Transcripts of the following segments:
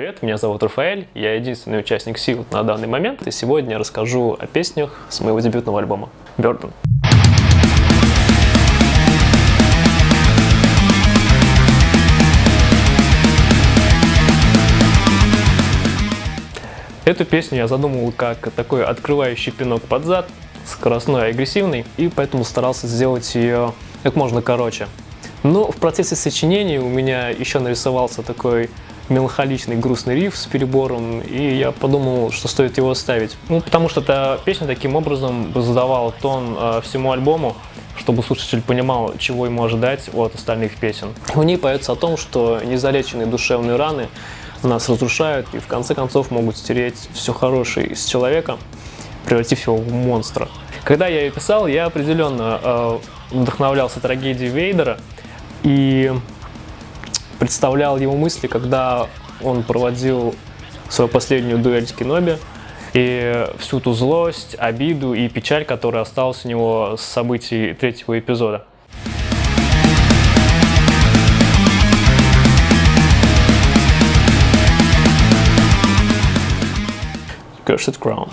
привет, меня зовут Рафаэль, я единственный участник Сил на данный момент, и сегодня я расскажу о песнях с моего дебютного альбома Burden. Эту песню я задумал как такой открывающий пинок под зад, скоростной и агрессивный, и поэтому старался сделать ее как можно короче. Но в процессе сочинения у меня еще нарисовался такой меланхоличный грустный риф с перебором, и я подумал, что стоит его оставить. Потому что эта песня таким образом задавала тон всему альбому, чтобы слушатель понимал, чего ему ожидать от остальных песен. В ней поется о том, что незалеченные душевные раны нас разрушают и в конце концов могут стереть все хорошее из человека, превратив его в монстра. Когда я ее писал, я определенно вдохновлялся трагедией Вейдера и представлял его мысли, когда он проводил свою последнюю дуэль с Кеноби, и всю ту злость, обиду и печаль, которая осталась у него с событий третьего эпизода. Cursed Crown.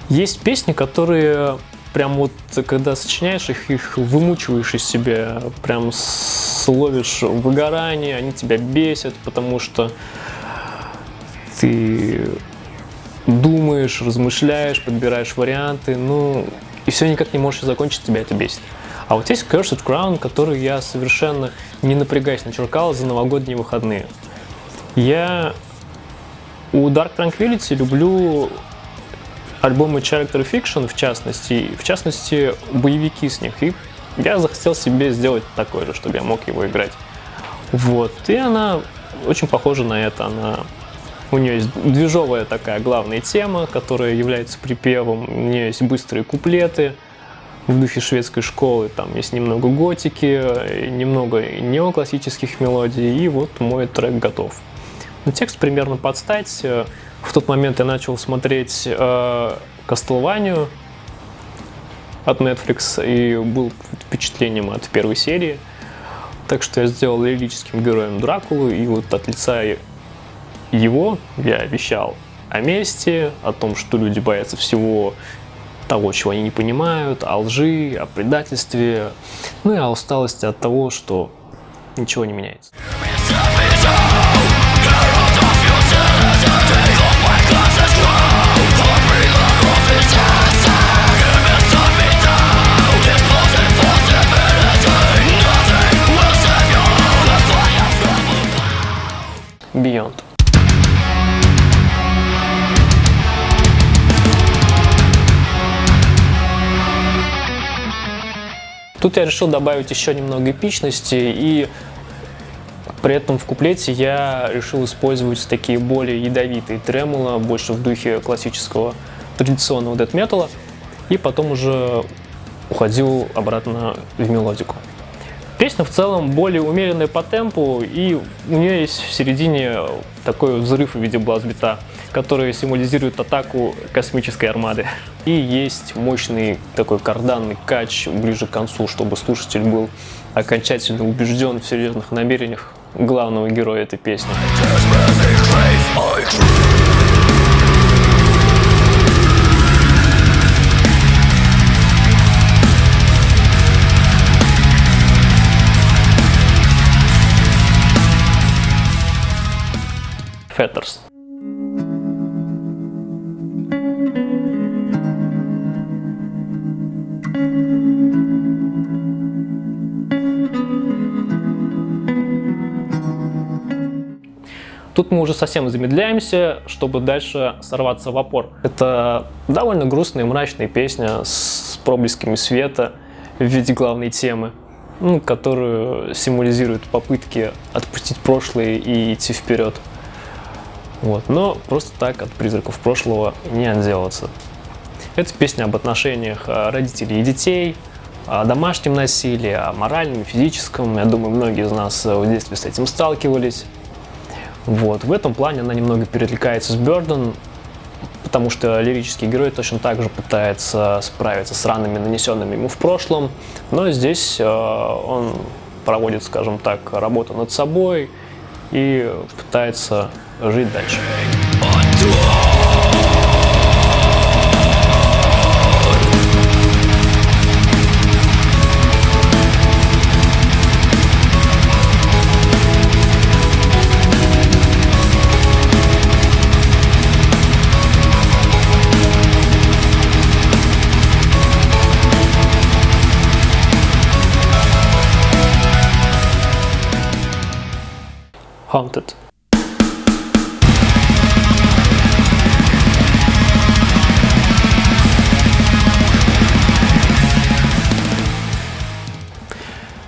Есть песни, которые прям вот, когда сочиняешь их вымучиваешь из себя, прям словишь выгорание, они тебя бесят, потому что ты думаешь, размышляешь, подбираешь варианты, и все никак не можешь закончить, тебя это бесит. А вот есть Cursed Crown, который я совершенно не напрягаясь начеркал за новогодние выходные. Я у Dark Tranquillity люблю альбомы Character Fiction, в частности, боевики с них. И я захотел себе сделать такой же, чтобы я мог его играть. Вот. И она очень похожа на это. У нее есть движовая такая главная тема, которая является припевом. У нее есть быстрые куплеты в духе шведской школы. Там есть немного готики, немного неоклассических мелодий. И вот мой трек готов. Текст примерно под стать. В тот момент я начал смотреть Castlevania от Netflix и был под впечатлением от первой серии. Так что я сделал лирическим героем Дракулу, и вот от лица его я вещал о мести, о том, что люди боятся всего того, чего они не понимают, о лжи, о предательстве, и о усталости от того, что ничего не меняется. Beyond. Тут я решил добавить еще немного эпичности, и при этом в куплете я решил использовать такие более ядовитые тремоло, больше в духе классического традиционного дэт-металла, и потом уже уходил обратно в мелодику. Песня в целом более умеренная по темпу, и у нее есть в середине такой взрыв в виде бластбита, который символизирует атаку космической армады. И есть мощный такой карданный кач ближе к концу, чтобы слушатель был окончательно убежден в серьезных намерениях главного героя этой песни. Fetters. Тут мы уже совсем замедляемся, чтобы дальше сорваться в опор. Это довольно грустная и мрачная песня с проблесками света в виде главной темы, которую символизирует попытки отпустить прошлое и идти вперед. Но просто так от призраков прошлого не отделаться. Это песня об отношениях родителей и детей, о домашнем насилии, о моральном и физическом. Я думаю, многие из нас в детстве с этим сталкивались. Вот. В этом плане она немного перекликается с Burden, потому что лирический герой точно так же пытается справиться с ранами, нанесенными ему в прошлом, но здесь он проводит, скажем так, работу над собой и пытается жить дальше. Haunted.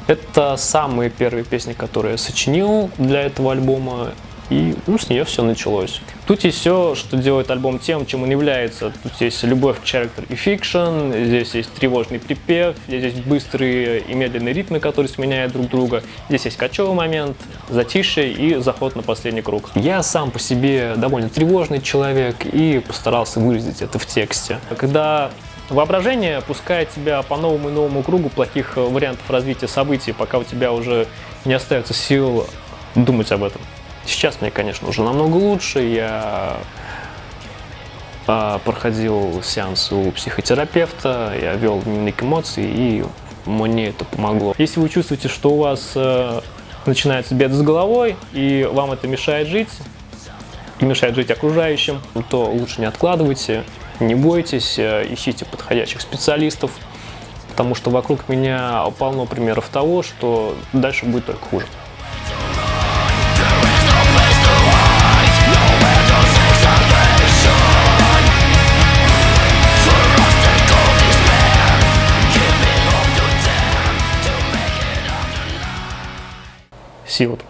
Это самые первые песни, которые я сочинил для этого альбома, и с нее все началось. Тут есть все, что делает альбом тем, чем он является. Тут есть любовь к character и fiction, здесь есть тревожный припев, здесь есть быстрые и медленные ритмы, которые сменяют друг друга, здесь есть кочевый момент, затишье и заход на последний круг. Я сам по себе довольно тревожный человек и постарался выразить это в тексте. Когда воображение пускает тебя по новому и новому кругу плохих вариантов развития событий, пока у тебя уже не остается сил думать об этом. Сейчас мне, конечно, уже намного лучше. Я проходил сеанс у психотерапевта, я вел дневник эмоций, и мне это помогло. Если вы чувствуете, что у вас начинаются беды с головой, и вам это мешает жить, и мешает жить окружающим, то лучше не откладывайте, не бойтесь, ищите подходящих специалистов, потому что вокруг меня полно примеров того, что дальше будет только хуже. Sealed.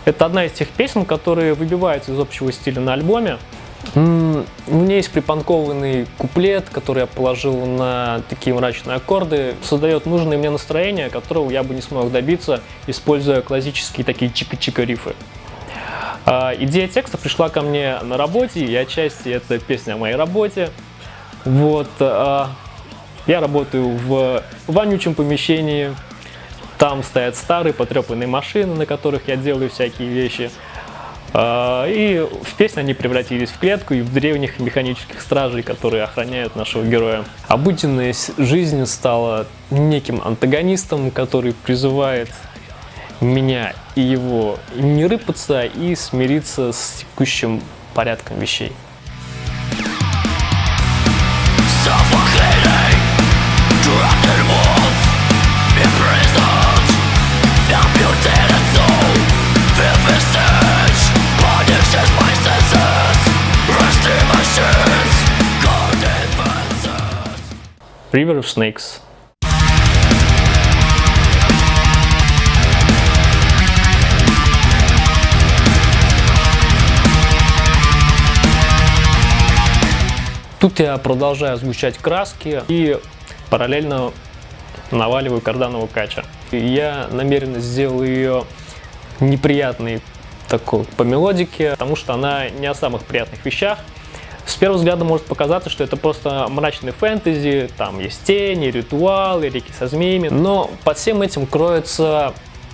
Это одна из тех песен, которые выбиваются из общего стиля на альбоме. В ней есть припанкованный куплет, который я положил на такие мрачные аккорды, создает нужное мне настроение, которого я бы не смог добиться, используя классические такие чика-чика рифы. Идея текста пришла ко мне на работе, и отчасти это песня о моей работе. Вот, я работаю в вонючем помещении, там стоят старые потрепанные машины, на которых я делаю всякие вещи. И в песне они превратились в клетку и в древних механических стражей, которые охраняют нашего героя. Обыденная жизнь стала неким антагонистом, который призывает меня и его не рыпаться и смириться с текущим порядком вещей. River of Snakes. Тут я продолжаю сгущать краски и параллельно наваливаю карданового кача. Я намеренно сделал ее неприятной такой по мелодике, потому что она не о самых приятных вещах. С первого взгляда может показаться, что это просто мрачный фэнтези, там есть тени, ритуалы, реки со змеями, но под всем этим кроется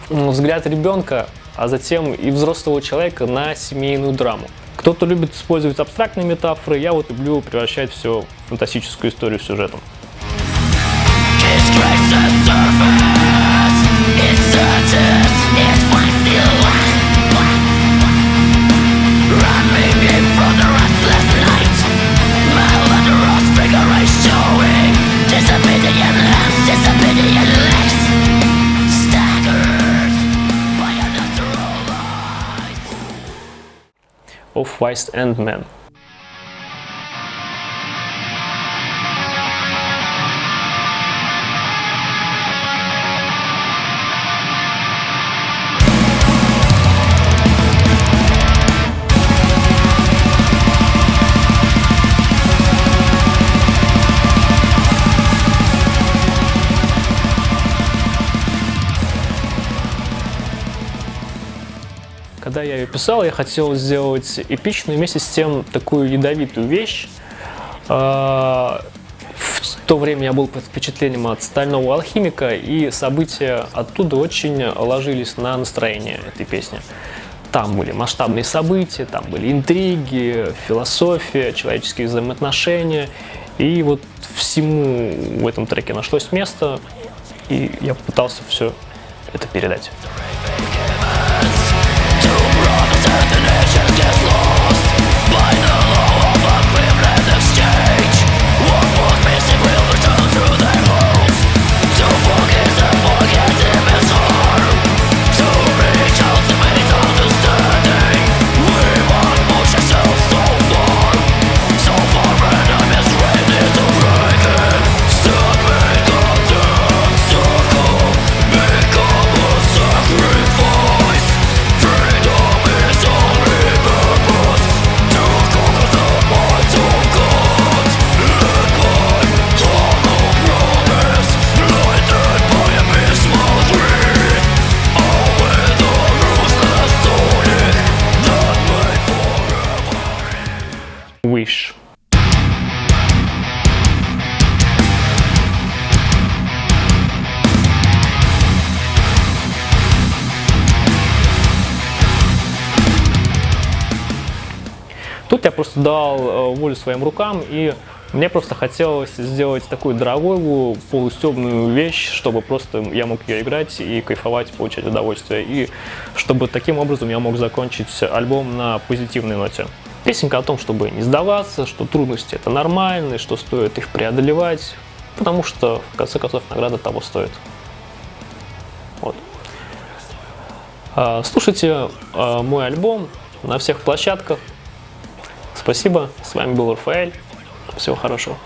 взгляд ребенка, а затем и взрослого человека на семейную драму. Кто-то любит использовать абстрактные метафоры, я вот люблю превращать все в фантастическую историю с сюжетом. Of Wise and Men. когда я ее писал, я хотел сделать эпичную, вместе с тем такую ядовитую вещь. В то время я был под впечатлением от «Стального алхимика», и события оттуда очень ложились на настроение этой песни. Там были масштабные события, там были интриги, философия, человеческие взаимоотношения. И вот всему в этом треке нашлось место, и я попытался все это передать. Wish. Тут я просто дал волю своим рукам, и мне просто хотелось сделать такую дорогую, полустебную вещь, чтобы просто я мог ее играть и кайфовать, получать удовольствие, и чтобы таким образом я мог закончить альбом на позитивной ноте. Песенка о том, чтобы не сдаваться, что трудности это нормально, и что стоит их преодолевать, потому что, в конце концов, награда того стоит. Вот. Слушайте мой альбом на всех площадках. Спасибо, с вами был Рафаэль. Всего хорошего.